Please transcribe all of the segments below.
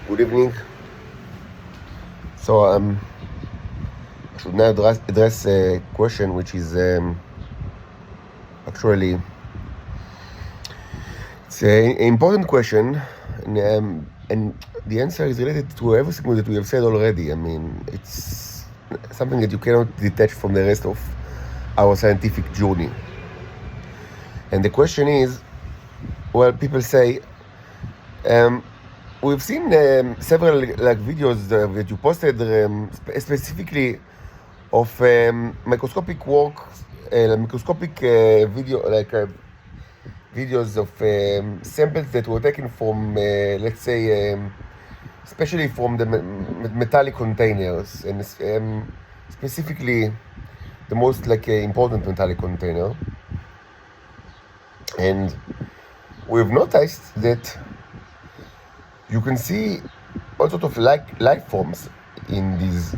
Good evening. So I should now address a question which is actually it's an important question, and the answer is related to everything that we have said already. I mean, it's something that you cannot detach from the rest of our scientific journey. And the question is, well, people say, we've seen several videos that you posted specifically of microscopic work, microscopic videos of samples that were taken from, let's say, especially from the metallic containers, and specifically the most important metallic container. And we've noticed that you can see all sorts of life forms in these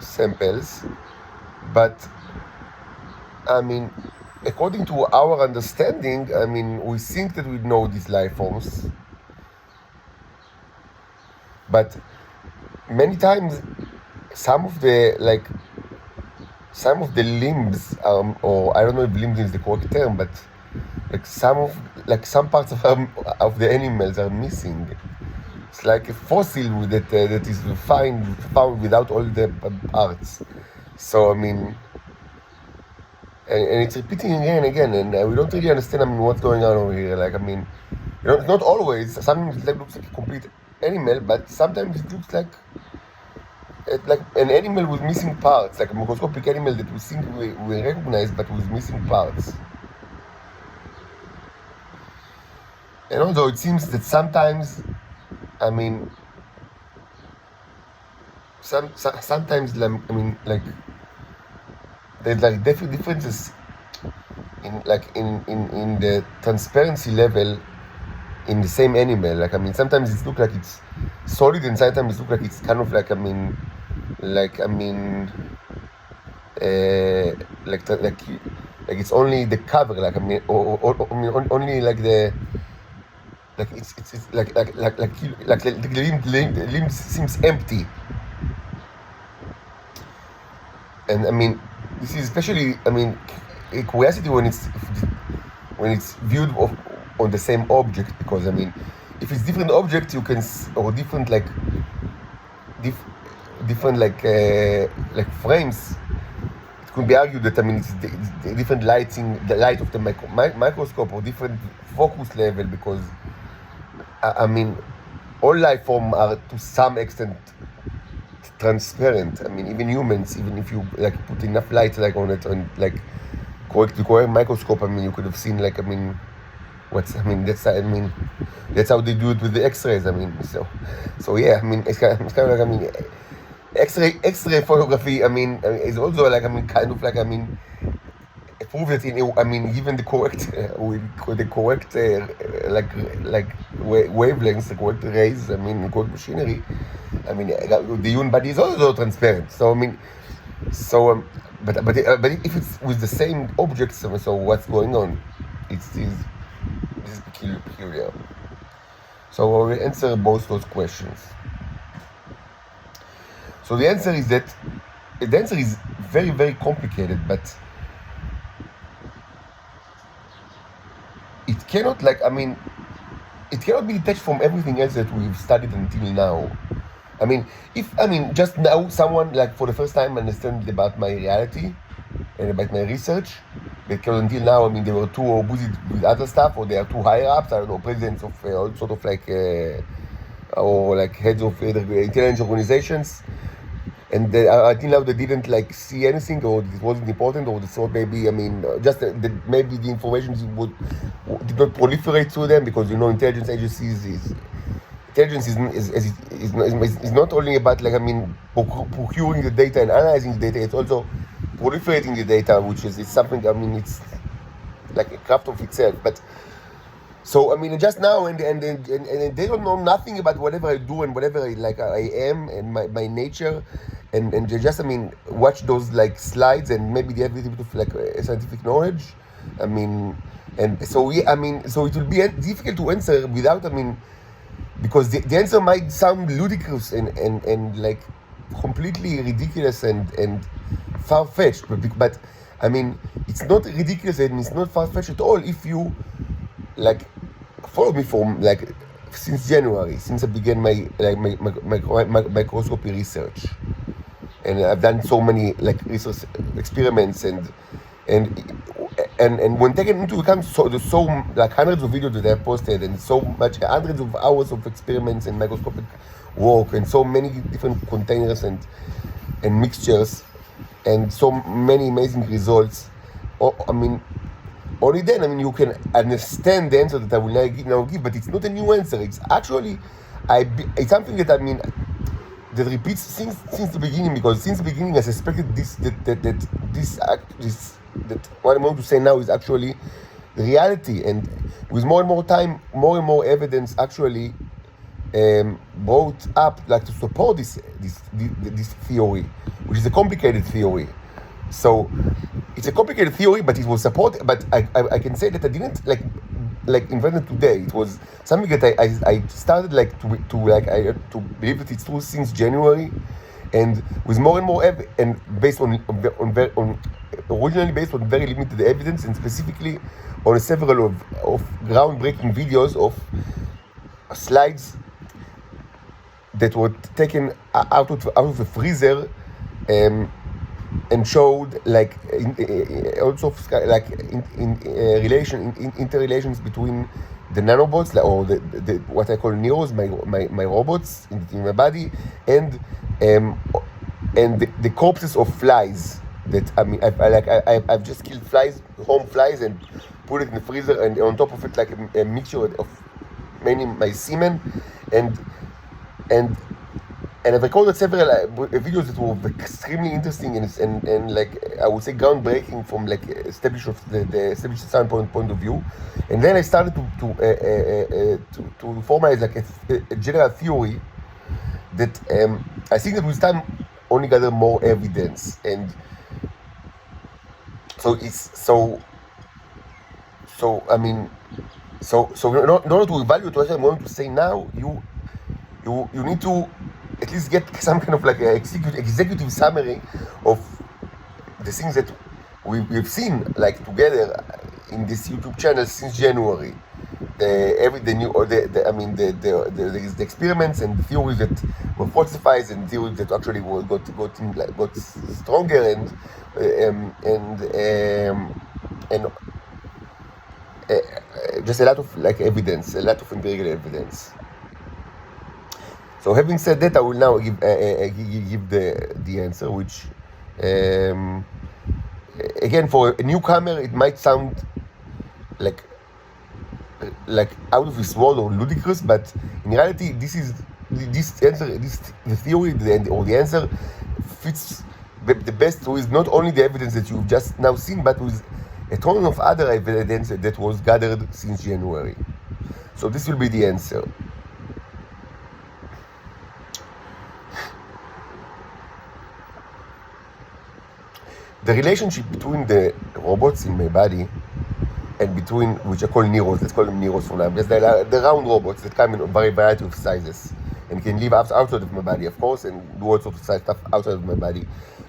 samples, but I mean, according to our understanding, I mean, we think that we know these life forms, but many times some of the limbs, or I don't know if limbs is the correct term, but some parts of the animals are missing. It's like a fossil that is found without all the parts. So I mean, and it's repeating again and again, and we don't really understand what's going on over here. Not always. Sometimes it looks like a complete animal, but sometimes it looks like an animal with missing parts, like a microscopic animal that we think we recognize, but with missing parts. And although it seems that sometimes, I mean, sometimes there's differences in the transparency level in the same animal. Sometimes it looks like it's solid, and sometimes it looks like it's kind of it's only the cover, only the limb seems empty. And I mean, this is especially, a curiosity when it's viewed on the same object, because I mean, if it's different objects, you can, or different frames, it could be argued that it's the different lighting, the light of the microscope, or different focus level, because I mean, all life forms are to some extent transparent. I mean, even humans, even if you put enough light on it, and correct microscope, I mean, you could have seen that's how they do it with the X-rays. I mean, so yeah, I mean, it's kind of X-ray photography, I mean, is also kind of prove that given the correct wavelengths, the correct rays, the correct machinery, the human body is also transparent. So I mean, but if it's with the same objects, so what's going on? This is peculiar. So we'll answer both those questions. So the answer is very, very complicated, but it cannot it cannot be detached from everything else that we've studied until now. Just now someone for the first time understands about my reality and about my research, because until now, they were too busy with other stuff, or they are too higher ups, I don't know, presidents of all sort of or heads of intelligence organizations, and until now they didn't see anything, or it wasn't important, or they thought maybe just maybe the information did not proliferate to them, because intelligence agencies intelligence is not only about procuring the data and analyzing the data, it's also proliferating the data, which is something, it's like a craft of itself. But so just now, and they don't know nothing about whatever I do and whatever I am, and my nature, and they just watch those slides, and maybe they have a little bit of scientific knowledge. And so so it will be difficult to answer without because the answer might sound ludicrous and like completely ridiculous and far-fetched, but I mean, it's not ridiculous and it's not far-fetched at all if you like follow me from like since January, since I began my microscopy research, and I've done so many like research experiments and and when taken into account there's so like hundreds of videos that I've posted and so much hundreds of hours of experiments and microscopic work and so many different containers and mixtures and so many amazing results. I mean, only then, I mean, you can understand the answer that I will now give, but it's not a new answer. It's actually, it's something that, I mean, that repeats since the beginning, because since the beginning I suspected that what I'm going to say now is actually the reality, and with more and more time, more and more evidence actually brought up like to support this theory, which is a complicated theory. So it's a complicated theory, but it was supported. But I can say that I didn't like invent it today. It was something that I started like to believe that it's true since January, and with more and more and based on originally based on very limited evidence, and specifically on several of groundbreaking videos of slides that were taken out of the freezer and showed like also like interrelations between the nanobots, or the what I call neros, my robots in my body, and the corpses of flies that I mean I've just killed home flies, and put it in the freezer, and on top of it like a mixture of mainly my semen, and I've recorded several videos that were extremely interesting and like I would say groundbreaking from like established science point of view. And then I started to formalize like a general theory that I think that with time only gather more evidence, and so I mean in order to evaluate what I'm going to say now, you need to at least get some kind of like a executive summary of the things that we've seen like together in this YouTube channel since January. The experiments and theories that were falsified, and theories that actually got stronger, and just a lot of like evidence, a lot of empirical evidence. So having said that, I will now give the answer, which again for a newcomer it might sound like out of this world or ludicrous, but in reality the theory or the answer fits the best with not only the evidence that you've just now seen, but with a ton of other evidence that was gathered since January. So this will be the answer. The relationship between the robots in my body and between, which I call neros, let's call them neros for now, because they're the round robots that come in a variety of sizes and can live outside of my body, of course, and do all sorts of stuff outside of my body.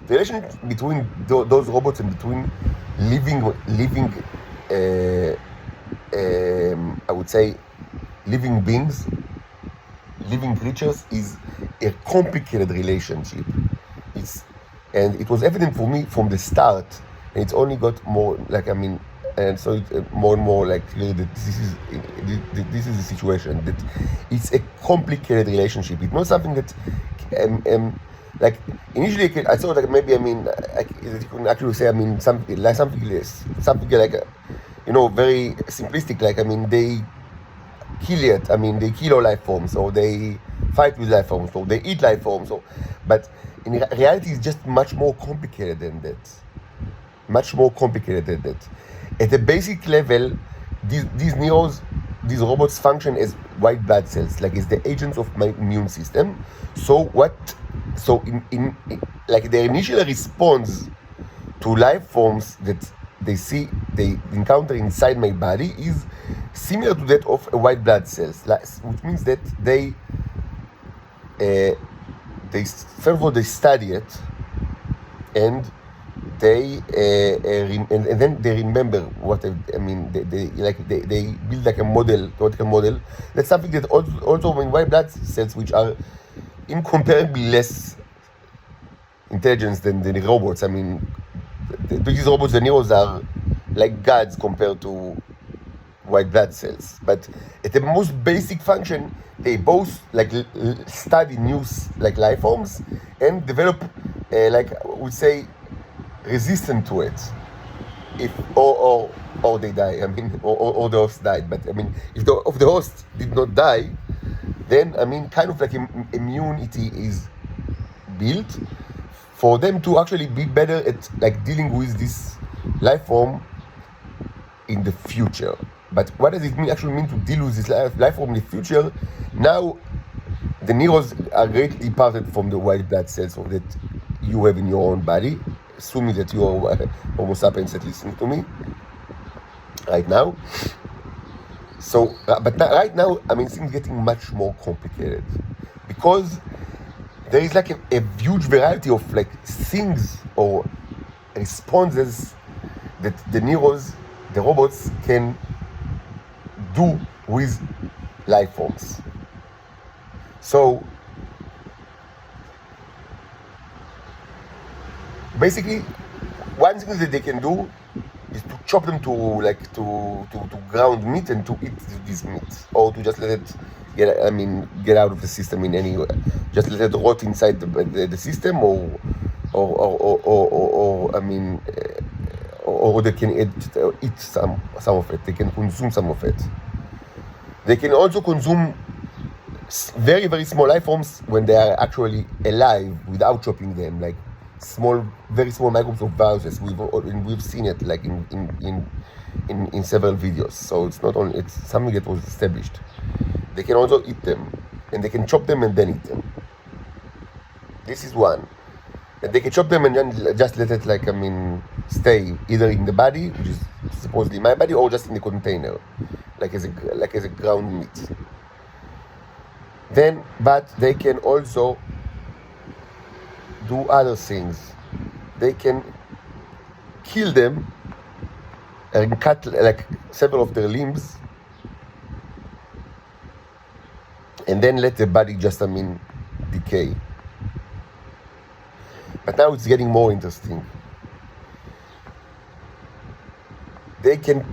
The relationship between those robots and between living, I would say, living beings, living creatures, is a complicated relationship. And it was evident for me from the start, and it's only got more and so it's more and more like clear that this is the situation, that it's a complicated relationship. It's not something that like initially I thought like maybe you can actually say something like very simplistic, like they kill it. They kill all life forms, or they fight with life forms, or they eat life forms. But in reality, it's just much more complicated than that. At a basic level, these robots function as white blood cells, like it's the agents of my immune system. So in like their initial response to life forms that they encounter inside my body is similar to that of a white blood cells, which means that uh, first of all they study it, and and then they remember what I mean. They build like a model, theoretical model. That's something that also in white blood cells, which are incomparably less intelligence than the robots. I mean, these robots, the neurons are like gods compared to white blood cells. But at the most basic function, they both like study new like life forms and develop, like I would say, resistant to it. If or they die. I mean, or the host died. But I mean, if the host did not die, then I mean, kind of like immunity is built for them to actually be better at like dealing with this life form in the future. But what does it actually mean to deal with this life form in the future? Now, the neurons are greatly departed from the white blood cells that you have in your own body, assuming that you are Homo sapiens that listening to me right now. So, but right now, I mean, things getting much more complicated because there is like a huge variety of like things or responses that the neurons, the robots can do with life forms. So basically, one thing that they can do is to chop them to like to ground meat and to eat this meat, or to just let it get out of the system in any way. Just let it rot inside the system, or I mean, or they can eat some of it. They can consume some of it. They can also consume very, very small life forms when they are actually alive without chopping them, like very small microbes of viruses. We've seen it like in several videos. So it's something that was established. They can also eat them, and they can chop them and then eat them. This is one. And they can chop them and then just let it stay either in the body, which is supposedly my body, or just in the container, like as a ground meat. Then, but they can also do other things. They can kill them and cut like several of their limbs, and then let the body just decay. But now it's getting more interesting. They can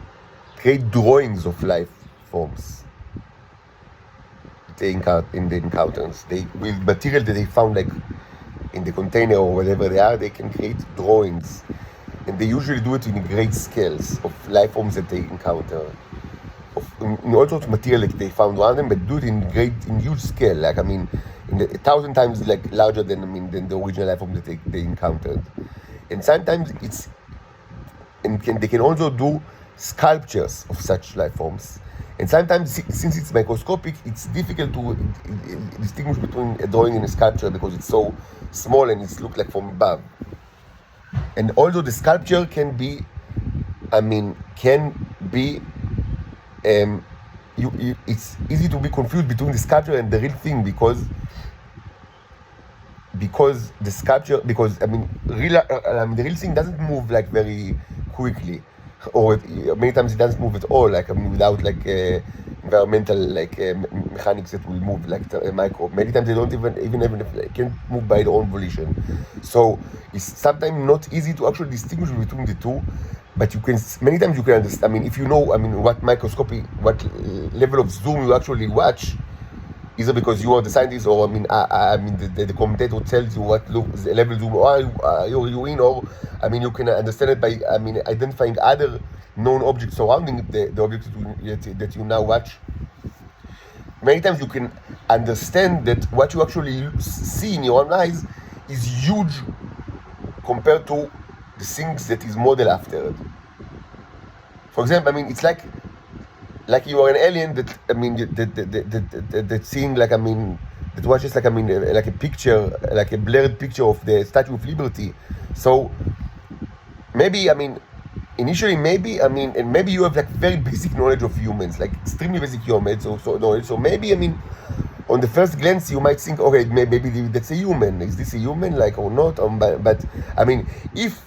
create drawings of life forms in the encounters. With material that they found like in the container or whatever they are, they can create drawings. And they usually do it in great scales of life forms that they encounter. In all sorts of material that they found around them, but do it in huge scale. Like, in 1,000 times like larger than the original life form that they encountered. And sometimes they can also do sculptures of such life forms. And sometimes, since it's microscopic, it's difficult to distinguish between a drawing and a sculpture because it's so small and it's looked like from above. And although the sculpture can be it's easy to be confused between the sculpture and the real thing because the real thing doesn't move like very quickly, or many times it doesn't move at all, without environmental mechanics that will move like a microbe. Many times they don't even can't move by their own volition. So it's sometimes not easy to actually distinguish between the two. But many times you can understand. If you know, what what level of zoom you actually watch, either because you are the scientist or the commentator tells you what level zoom are you in, or you can understand it by identifying other known objects surrounding the object that you now watch. Many times you can understand that what you actually see in your own eyes is huge compared to the things that is modeled after it. For example, it's like you are an alien that seeing that watches like a picture, like a blurred picture of the Statue of Liberty. So maybe initially, maybe, and maybe you have like very basic knowledge of humans, like extremely basic knowledge. So maybe, on the first glance, you might think, okay, maybe that's a human. Is this a human, like, or not? But if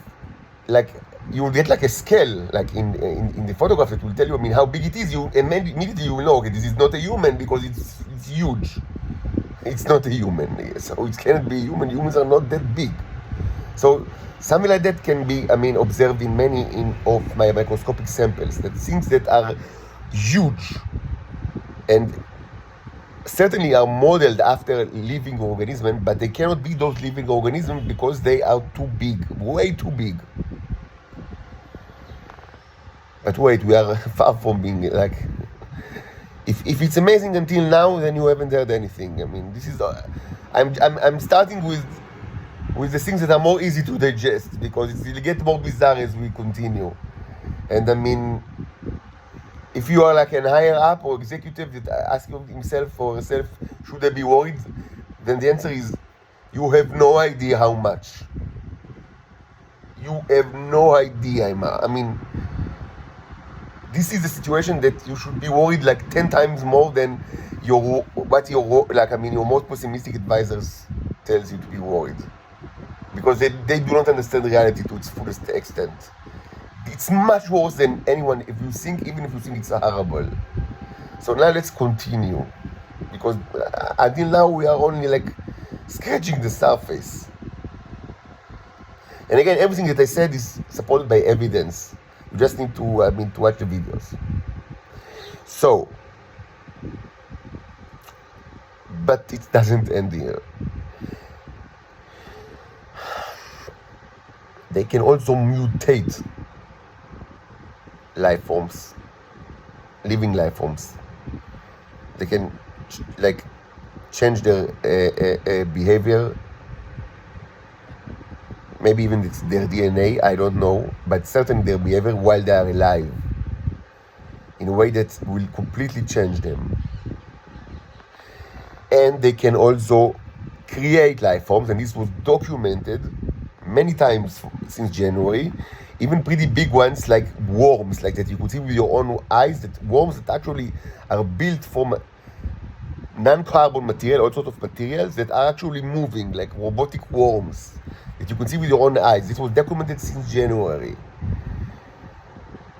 like you will get like a scale, like in the photograph, it will tell you, how big it is. You and immediately you will know, okay, this is not a human because it's huge. It's not a human, so it cannot be a human. Humans are not that big. So something like that can be, observed in many of my microscopic samples. That things that are huge and certainly are modeled after living organisms, but they cannot be those living organisms because they are too big, way too big. But wait, we are far from being like. If it's amazing until now, then you haven't heard anything. This is. I'm starting with the things that are more easy to digest because it will get more bizarre as we continue. And if you are like an higher up or executive that asking himself or herself, should I be worried? Then the answer is, you have no idea how much. You have no idea, this is the situation that you should be worried like 10 times more than your most pessimistic advisors tells you to be worried. Because they do not understand reality to its fullest extent. It's much worse than anyone, even if you think it's horrible. So now let's continue. Because until now we are only like scratching the surface. And again, everything that I said is supported by evidence. You just need to watch the videos. So, but it doesn't end here. They can also mutate life forms, living life forms. They can change their behavior. Maybe even it's their DNA, I don't know, but certainly their behavior while they are alive in a way that will completely change them. And they can also create life forms, and this was documented many times since January, even pretty big ones like worms, like that you could see with your own eyes, that worms that actually are built from non-carbon material, all sorts of materials that are actually moving, like robotic worms that you can see with your own eyes. This was documented since January.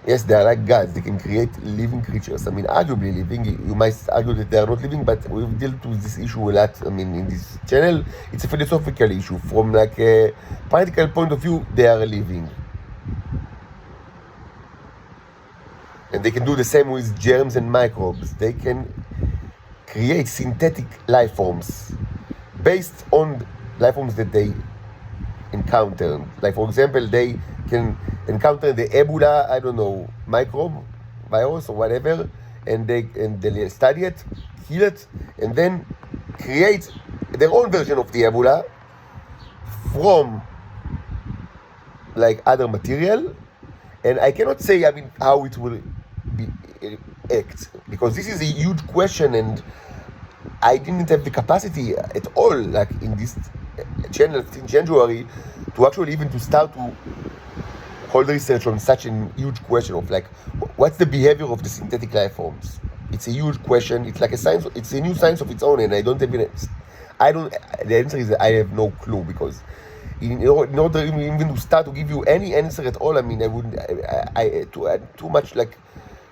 Yes, they are like gods. They can create living creatures. Arguably living. You might argue that they are not living, but we've dealt with this issue a lot. In this channel, it's a philosophical issue. From like a practical point of view, they are living. And they can do the same with germs and microbes. They can create synthetic life forms based on life forms that they encounter. Like, for example, they can encounter the Ebola, I don't know, microbe, virus or whatever, and they study it, heal it, and then create their own version of the Ebola from like other material. And I cannot say how it will be act, because this is a huge question, and I didn't have the capacity at all, like in this channel in January, to actually even to start to hold research on such a huge question of like, what's the behavior of the synthetic life forms? It's a huge question. It's like a science. It's a new science of its own, and the answer is that I have no clue, because in order even to start to give you any answer at all, I wouldn't. Too much like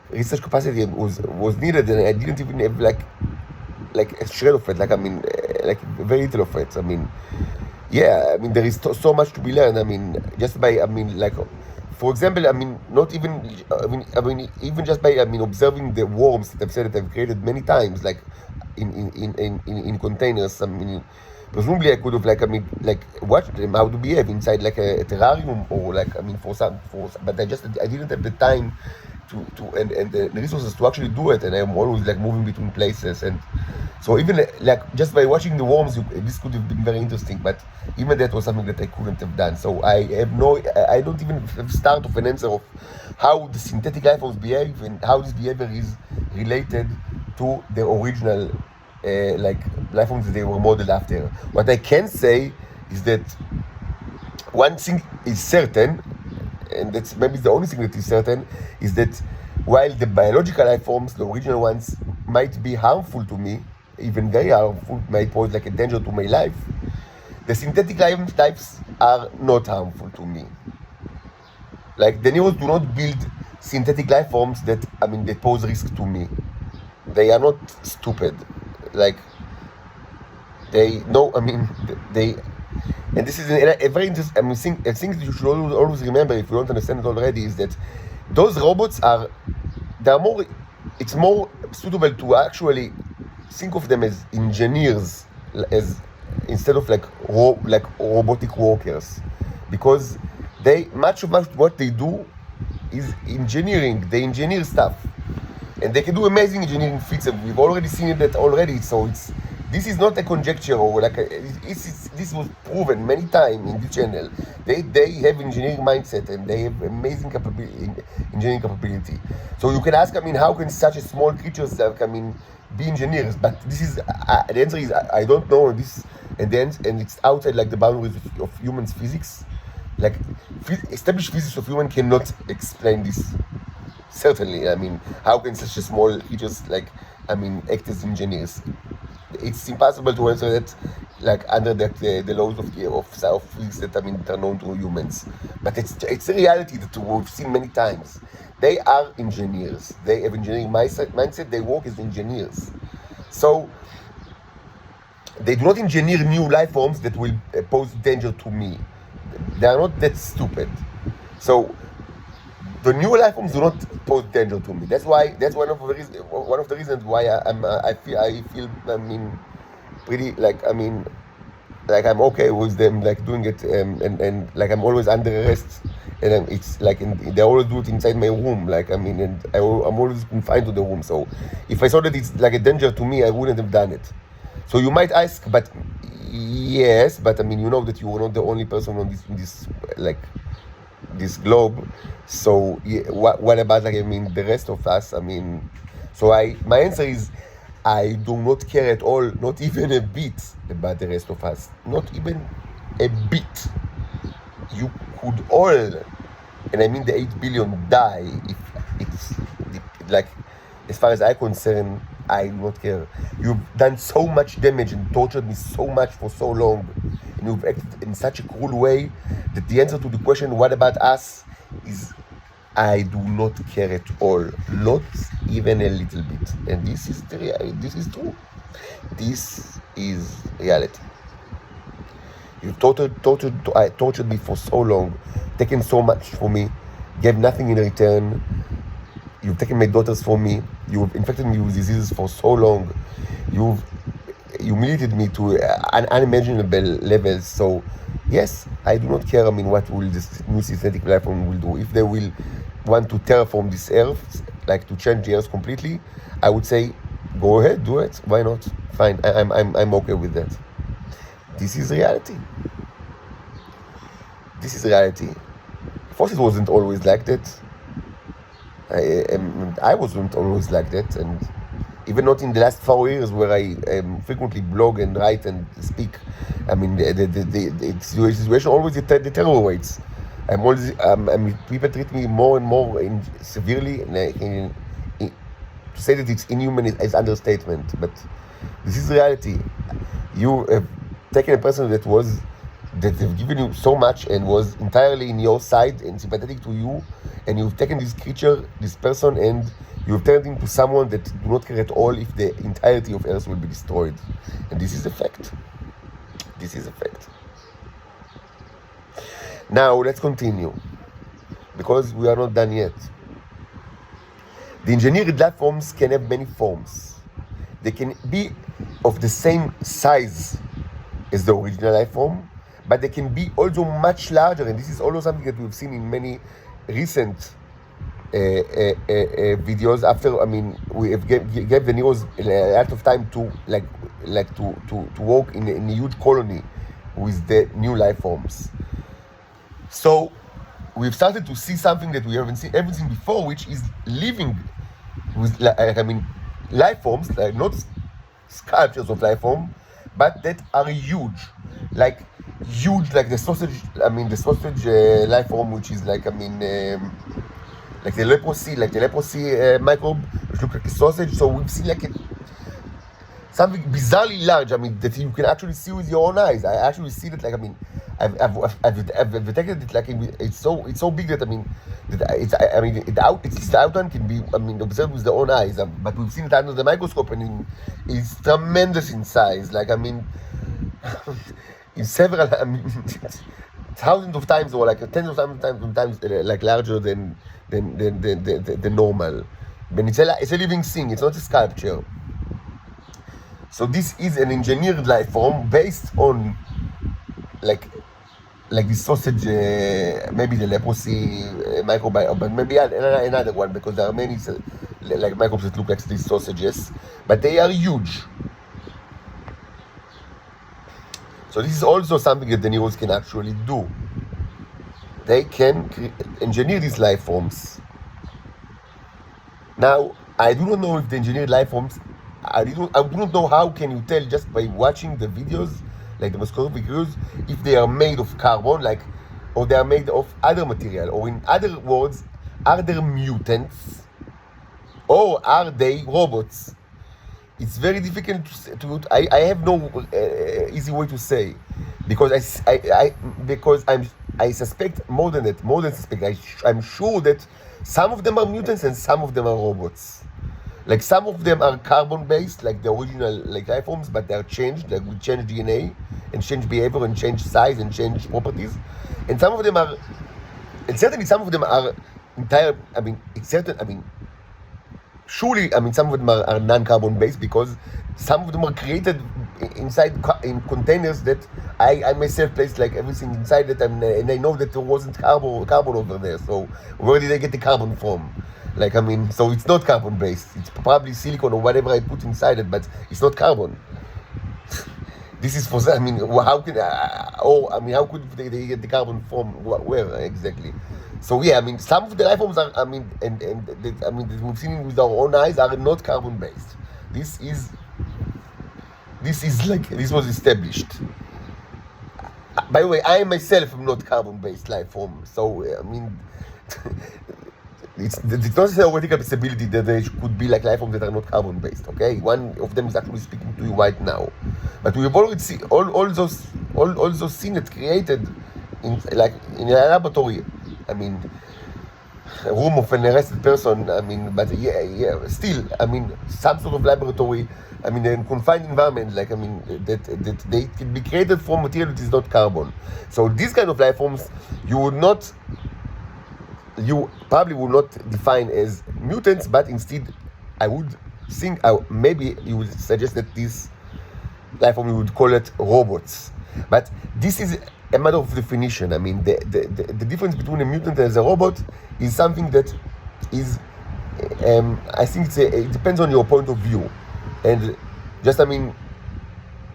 research capacity was needed, and I didn't even have like a shred of it. Like very little of it. There is so much to be learned. Just by for example, not even even just by observing the worms that I've said that I've created many times, like in containers. Presumably I could have watched them how to behave inside like a terrarium, or but I didn't have the time and the resources to actually do it, and I'm always moving between places, and so even just by watching the worms, this could have been very interesting, but even that was something that I couldn't have done. So I don't even have start of an answer of how the synthetic life forms behave and how this behavior is related to the original life forms that they were modeled after. What I can say is that one thing is certain, and that's maybe the only thing that is certain, is that while the biological life forms, the original ones, might be harmful to me, even very harmful, might pose like a danger to my life, the synthetic lives are not harmful to me. Like the neurons do not build synthetic life forms that they pose risk to me. They are not stupid. Like they know. They. And this is a very interesting. A thing that you should always remember, if you don't understand it already, is that those robots are. They are more. It's more suitable to actually think of them as engineers, as instead of like robotic workers, because much of what they do is engineering. They engineer stuff, and they can do amazing engineering feats. We've already seen that already. So this is not a conjecture or this was proven many times in the channel. They have engineering mindset and they have amazing engineering capability. So you can ask, how can such a small creatures be engineers? But this is the answer is I don't know this, and it's outside like the boundaries of humans physics. Like established physics of human cannot explain this. Certainly, how can such a small creatures act as engineers? It's impossible to answer that, like under the laws of physics that are known to humans. But it's a reality that we've seen many times. They are engineers. They have engineering mindset. They work as engineers. So they do not engineer new life forms that will pose danger to me. They are not that stupid. So the new life forms do not pose danger to me. That's one of the reasons why I feel pretty like I'm okay with them doing it, and like I'm always under arrest, and it's like they always do it inside my room, and I'm always confined to the room. So if I saw that it's like a danger to me, I wouldn't have done it. So you might ask, but yes, but you know that you are not the only person on this globe. So what about the rest of us? So my answer is I do not care at all, not even a bit, about the rest of us. Not even a bit. You could all, and the 8 billion, die if it's as far as I'm concerned. I do not care. You've done so much damage and tortured me so much for so long, and you've acted in such a cruel way that the answer to the question, what about us, is I do not care at all, not even a little bit. And this is true. This is reality. You've tortured me for so long, taken so much from me, gave nothing in return. You've taken my daughters from me. You've infected me with diseases for so long. You've humiliated me to unimaginable levels. So, yes, I do not care. What will this new synthetic life form will do? If they will want to terraform this earth, to change the earth completely, I would say, go ahead, do it. Why not? Fine. I'm okay with that. This is reality. This is reality. Of course, it wasn't always like that. I wasn't always like that, and even not in the last 4 years where I frequently blog and write and speak. The situation always deteriorates. I'm always people treat me more and more severely, and to say that it's inhuman is understatement. But this is reality. You have taken a person that have given you so much and was entirely in your side and sympathetic to you, and you've taken this creature, this person, and you've turned into someone that do not care at all if the entirety of Earth will be destroyed. And this is a fact. This is a fact. Now, let's continue, because we are not done yet. The engineered life forms can have many forms. They can be of the same size as the original life form, but they can be also much larger, and this is also something that we've seen in many recent videos. After we have gave the Neros a lot of time to to work in a huge colony with the new life forms. So we've started to see something that we haven't seen before, which is living with life forms, not sculptures of life form, but that are huge. Like huge, like the sausage. I mean, the sausage life form, which is like, like the leprosy microbe, which look like a sausage. So we've seen like something bizarrely large. I mean, that you can actually see with your own eyes. I actually see that. Like, I mean, I've detected it. Like, it's so big that, I mean, that I mean, the outline can be, I mean, observed with the own eyes. But we've seen it under the microscope, and it's tremendous in size. Like, I mean, in several, I mean, thousands of times, or like tens of times, like larger than normal. But it's a living thing. It's not a sculpture. So this is an engineered life form based on like the sausage, maybe the leprosy microbiome, but maybe another one, because there are many like microbes that look like these sausages, but they are huge. So this is also something that the neurons can actually do. They can engineer these life forms. Now, I do not know if the engineered life forms, I do not know how can you tell just by watching the videos, like the microscopic videos, if they are made of carbon, like, or they are made of other material, or in other words, are there mutants, or are they robots? It's very difficult I have no easy way to say, because I suspect more than suspect. I'm sure that some of them are mutants and some of them are robots. Like, some of them are carbon-based, like the original like life forms, but they are changed. Like, we change DNA and change behavior and change size and change properties. And some of them are, and certainly some of them are entire. I mean, it's certain. I mean, surely, I mean, some of them are non-carbon based, because some of them are created inside in containers that I myself placed like everything inside it, and I know that there wasn't carbon over there. So where did I get the carbon from? Like, I mean, so it's not carbon based. It's probably silicon or whatever I put inside it, but it's not carbon. This is for, I mean, how can how could they get the carbon from where exactly? So yeah, I mean, some of the life forms are, I mean, I mean, we've seen with our own eyes, are not carbon based. This was established. By the way, I myself am not carbon based life form, so I mean, it's not a theoretical possibility that there could be like life forms that are not carbon based. Okay, one of them is actually speaking to you right now, but we've already seen all those scenes created in a laboratory. I mean, a room of an arrested person. I mean, but yeah, still, I mean, some sort of laboratory. I mean, in confined environment, like, I mean, that they can be created from material that is not carbon. So these kind of life forms, you probably would not define as mutants, but instead, I would think, maybe you would suggest that this life form, you would call it robots. But this is a matter of definition. I mean, the difference between a mutant and a robot is something that is, I think it depends on your point of view. And just, I mean,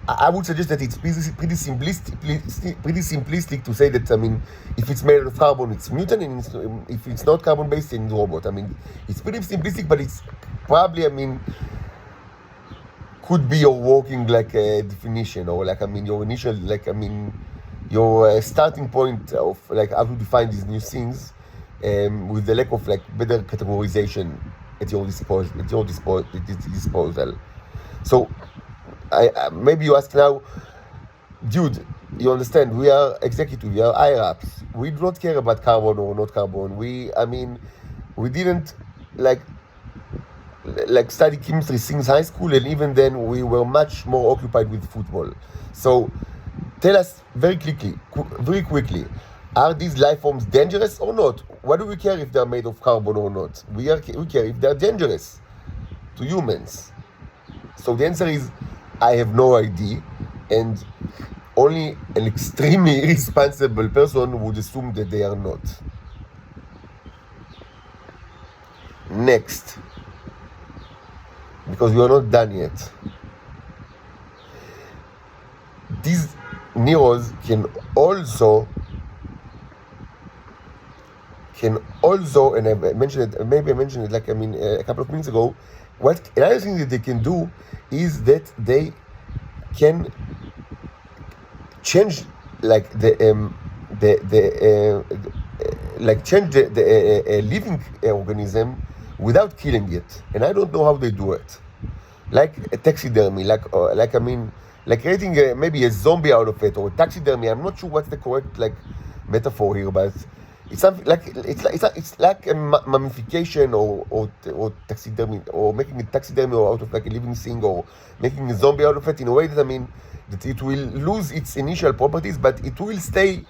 I would suggest that it's pretty simplistic to say that, I mean, if it's made of carbon, it's mutant, and if it's not carbon-based, it's robot. I mean, it's pretty simplistic, but it's probably, I mean, could be your working like definition, or like, I mean, your initial, like, I mean, your starting point of like how to define these new things, with the lack of like better categorization at your disposal. So maybe you ask now, dude, you understand, we are executive, we are IRAPs, we do not care about carbon or not carbon. We didn't like study chemistry since high school, and even then we were much more occupied with football. So tell us very quickly, are these life forms dangerous or not? What do we care if they're made of carbon or not? We care if they're dangerous to humans. So the answer is, I have no idea, and only an extremely irresponsible person would assume that they are not. Next, because we are not done yet. These neurons can also, and I mentioned it, maybe I mentioned it like, I mean, a couple of minutes ago. Another thing that they can do is that they can change like like change the living organism without killing it, and I don't know how they do it. Like a taxidermy, like I mean, like creating maybe a zombie out of it or taxidermy. I'm not sure what's the correct like metaphor here, but it's something like it's like a mummification or taxidermy or making a taxidermy or out of like a living thing or making a zombie out of it in a way that I mean that it will lose its initial properties, but it will stay.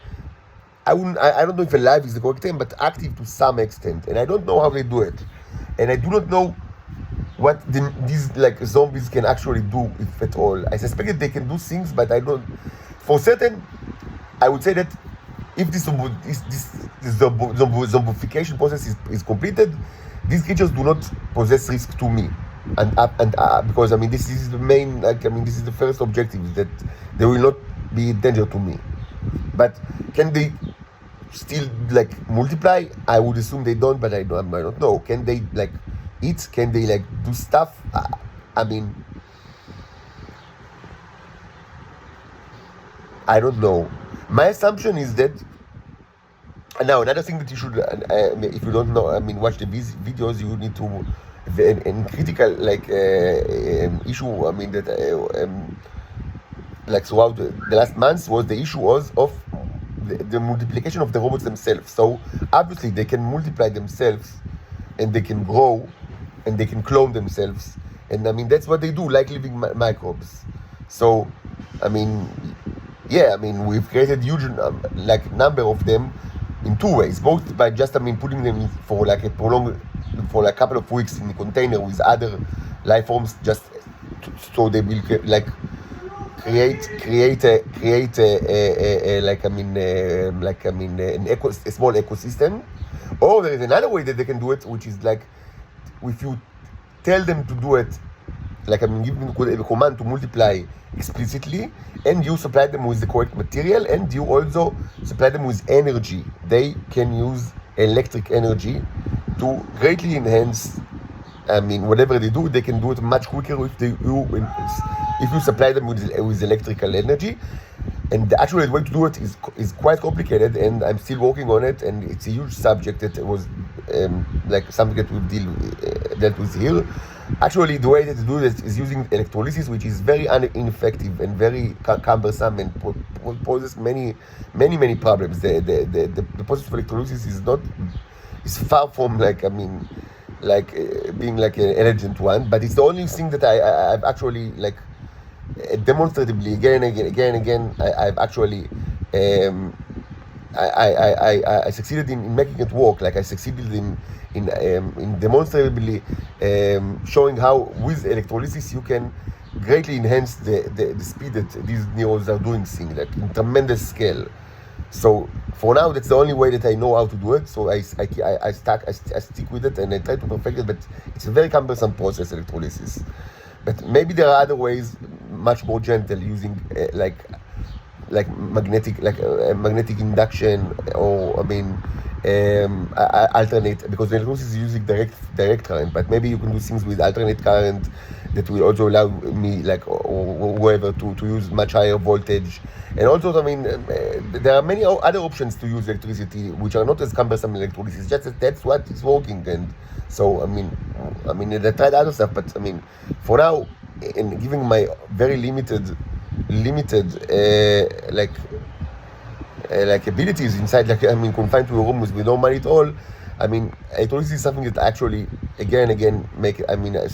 I don't know if alive is the correct term, but active to some extent, and I don't know how they do it, and I do not know what these like zombies can actually do, if at all. I suspect that they can do things, but I don't. For certain, I would say that if this zombification process is completed, these creatures do not possess risk to me, and because I mean this is the main like I mean this is the first objective is that they will not be a danger to me. But can they still like multiply? I would assume they don't, but I don't know. Can they like eat? Can they like do stuff? I mean, I don't know. My assumption is that now another thing that you should, if you don't know, I mean, watch the videos. You need to and critical like issue. I mean that like throughout the last months was the issue was of the multiplication of the robots themselves. So obviously they can multiply themselves and they can grow and they can clone themselves, and I mean that's what they do, like living microbes. So I mean, yeah, I mean we've created huge like number of them in two ways, both by just I mean putting them in for like a prolonged for like a couple of weeks in a container with other life forms just so they will like create a like I mean a small ecosystem. Or there is another way that they can do it, which is like if you tell them to do it, like I mean give them a command to multiply explicitly, and you supply them with the correct material, and you also supply them with energy. They can use electric energy to greatly enhance. I mean, whatever they do, they can do it much quicker if you supply them with electrical energy. And the actual way to do it is quite complicated, and I'm still working on it. And it's a huge subject that was like something that we've dealt with here. Actually, the way that to do this is using electrolysis, which is very ineffective and very cumbersome and poses many problems. The process of electrolysis is far from like I mean like being like an elegant one, but it's the only thing that I've actually like demonstratively again and again I've actually I succeeded in making it work. Like I succeeded in demonstrably showing how with electrolysis you can greatly enhance the speed that these neurons are doing things like in tremendous scale. So for now, that's the only way that I know how to do it. So I stick with it and I try to perfect it. But it's a very cumbersome process, electrolysis. But maybe there are other ways, much more gentle, using like magnetic induction, or I mean alternate, because the electrolysis is using direct current. But maybe you can do things with alternate current that will also allow me like or whoever to use much higher voltage. And also, I mean, there are many other options to use electricity which are not as cumbersome as electrolysis. Just that that's what is working. And so, I mean, they tried other stuff, but I mean, for now, in giving my very limited like abilities inside, like I mean, confined to a room with no money at all. I mean, electrolysis is something that actually again and again make. I mean, I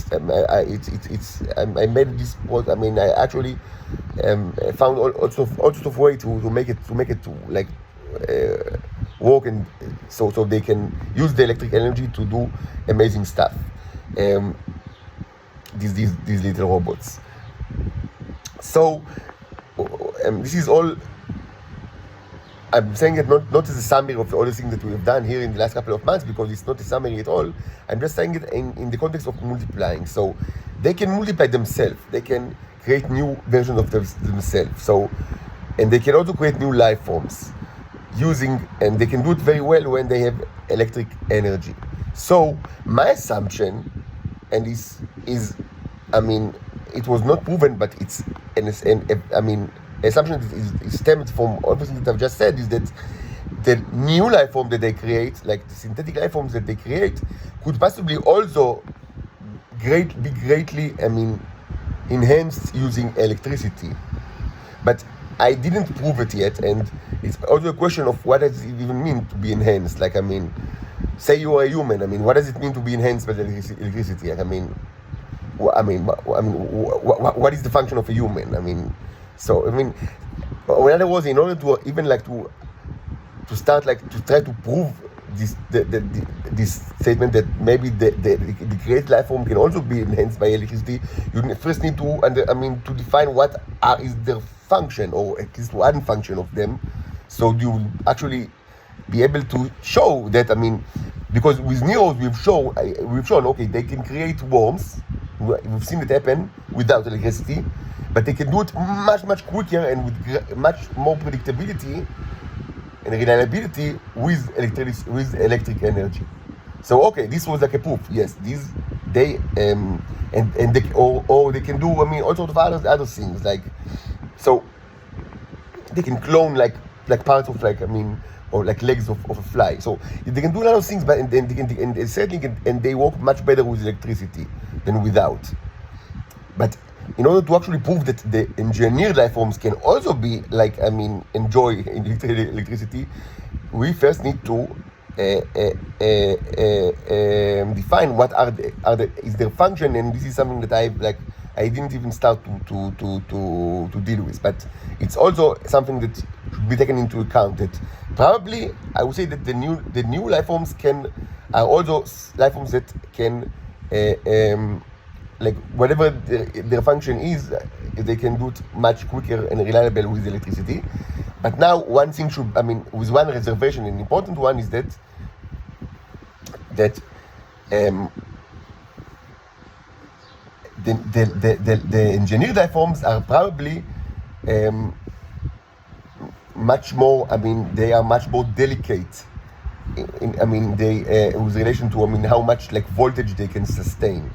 made this. I mean, I actually found all sorts of way to make it to like work, and so they can use the electric energy to do amazing stuff. These little robots. So this is all. I'm saying it not as a summary of all the things that we have done here in the last couple of months, because it's not a summary at all. I'm just saying it in the context of multiplying. So they can multiply themselves. They can create new versions of themselves. So, and they can also create new life forms and they can do it very well when they have electric energy. So my assumption, and this is, I mean, it was not proven, but I mean, assumption that is stemmed from everything that I've just said is that the new life form that they create, like the synthetic life forms that they create, could possibly also be greatly, enhanced using electricity. But I didn't prove it yet, and it's also a question of what does it even mean to be enhanced. Like, say you are a human. What does it mean to be enhanced by electricity? Like, what is the function of a human? So in other words, in order to even to start to try to prove this statement that maybe the created life form can also be enhanced by electricity, you first need to define what is their function, or at least one function of them, so you will actually be able to show that. Because with neurons we've shown okay, they can create worms. We've seen it happen without electricity, but they can do it much quicker and with much more predictability and reliability with electric energy. So okay, this was like a proof. Yes, they or they can do all sorts of other things, so they can clone like parts of or like legs of a fly. So they can do a lot of things, but and they certainly can, and they work much better with electricity than without. But in order to actually prove that the engineered life forms can also be enjoy electricity, we first need to define what is their function, and this is something that I didn't even start to deal with. But it's also something that should be taken into account. That probably I would say that the new life forms are also life forms that can whatever their function is, they can do it much quicker and reliable with electricity. But now one thing with one reservation, an important one, is that the engineered life forms are probably much more. They are much more delicate. With relation to how much voltage they can sustain.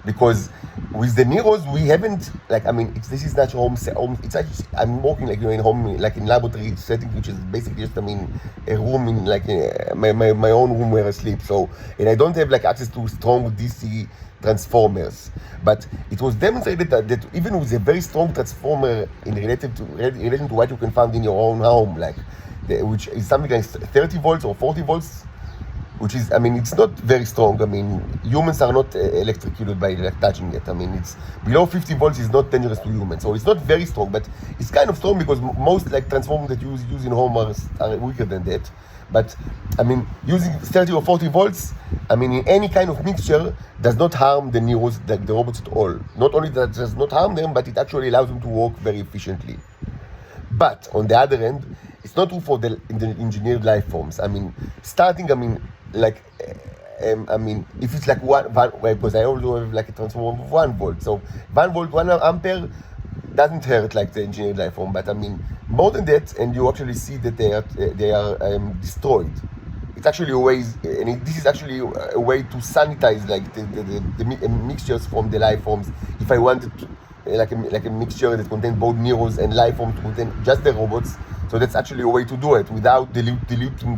Because with the neurons we haven't this is not home. It's actually I'm working in home, in laboratory setting, which is basically just a room in my own room where I sleep. So, and I don't have access to strong DC transformers. But it was demonstrated that even with a very strong transformer in relation to what you can find in your own home, which is something like 30 volts or 40 volts, which is, it's not very strong. Humans are not electrocuted by touching it. It's below 50 volts is not dangerous to humans. So it's not very strong, but it's kind of strong because most transformers that you use in home are weaker than that. But, using 30 or 40 volts, in any kind of mixture does not harm the neurons, the robots at all. Not only that it does not harm them, but it actually allows them to work very efficiently. But on the other hand, it's not true for the engineered life forms. Starting, if it's one, because I also have a transformer of 1 volt. So 1 volt, 1 ampere doesn't hurt like the engineered life form. But more than that, and you actually see that they are destroyed. It's actually a way, and this is actually a way to sanitize the mixtures from the life forms. If I wanted to, like a mixture that contains both neurons and life forms to contain just the robots. So that's actually a way to do it without diluting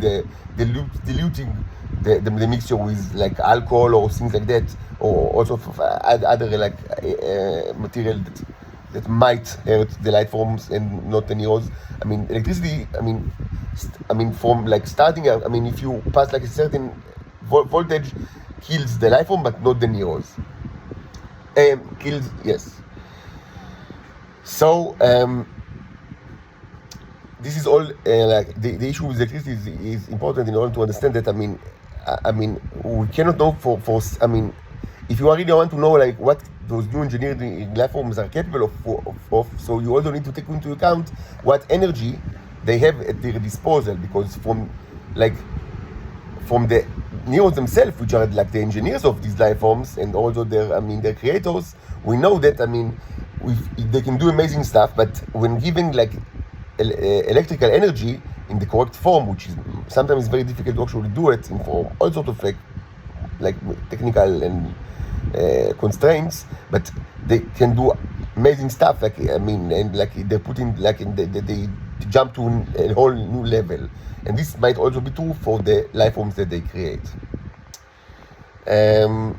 the mixture with alcohol or things like that, or also other material that might hurt the life forms and not the neurons. Electricity. From starting. If you pass a certain voltage, kills the life form, but not the neurons. Kills, yes. So this is all the issue with electricity is important in order to understand that. We cannot know for if you really want to know what those new engineered life forms are capable of, so you also need to take into account what energy they have at their disposal, because from the neurons themselves, which are the engineers of these life forms and also their creators, we know that they can do amazing stuff, but when given electrical energy in the correct form, which is sometimes very difficult to actually do it in form, all sorts of technical and constraints, but they can do amazing stuff. Like I mean, and like they're putting like they jump to a whole new level, and this might also be true for the life forms that they create. Um,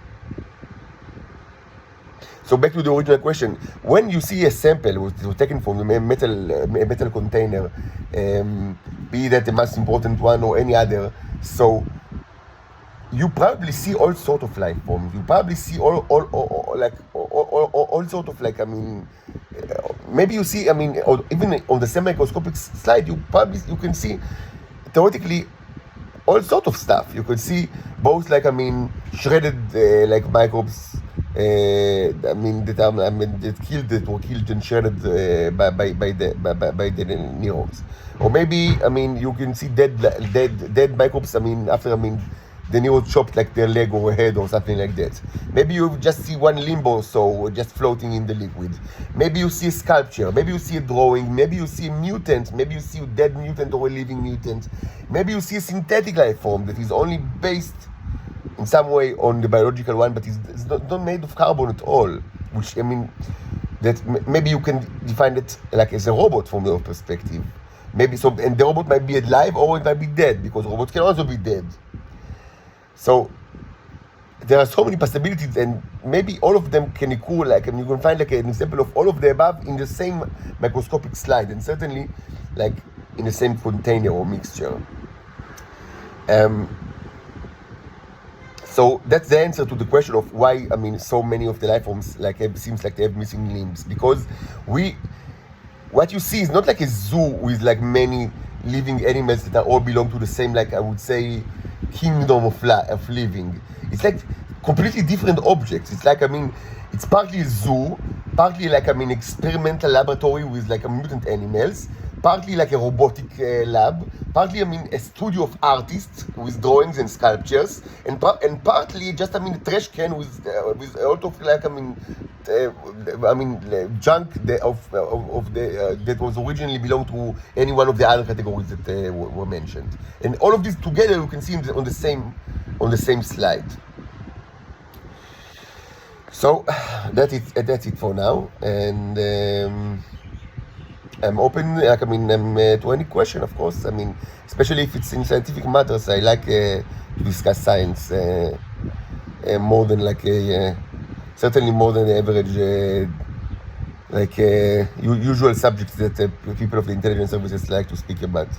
so back to the original question: when you see a sample which was taken from a metal container, be that the most important one or any other, so you probably see all sort of life forms. You probably see all sort of like I mean, maybe you see I mean, or even on the same microscopic slide, you can see theoretically all sort of stuff. You could see both like I mean shredded like microbes. I mean that were killed and shredded by the neurons, or maybe I mean you can see dead microbes. I mean after I mean the neurons chopped like their leg or head or something like that. Maybe you just see one limb or so just floating in the liquid. Maybe you see a sculpture. Maybe you see a drawing. Maybe you see a mutant. Maybe you see a dead mutant or a living mutant. Maybe you see a synthetic life form that is only based in some way on the biological one, but it's not made of carbon at all. Which I mean, that maybe you can define it like as a robot from your perspective. Maybe so, and the robot might be alive or it might be dead because robots can also be dead. So there are so many possibilities, and maybe all of them can equal. Like, I mean, you can find like an example of all of the above in the same microscopic slide, and certainly like in the same container or mixture. So that's the answer to the question of why I mean so many of the life forms like seems like they have missing limbs, because what you see is not like a zoo with like many living animals that all belong to the same, like I would say, kingdom of living. It's like completely different objects. It's like I mean, it's partly a zoo, partly like I mean experimental laboratory with like a mutant animals, partly like a robotic lab, partly I mean a studio of artists with drawings and sculptures, and partly just I mean a trash can with a lot of like I mean junk that was originally belonged to any one of the other categories that were mentioned, and all of this together you can see on the same slide. So that's it for now, and I'm open. Like I mean, to any question, of course. I mean, especially if it's in scientific matters, I like to discuss science more than like certainly more than the average usual subjects that people of the intelligence services like to speak about.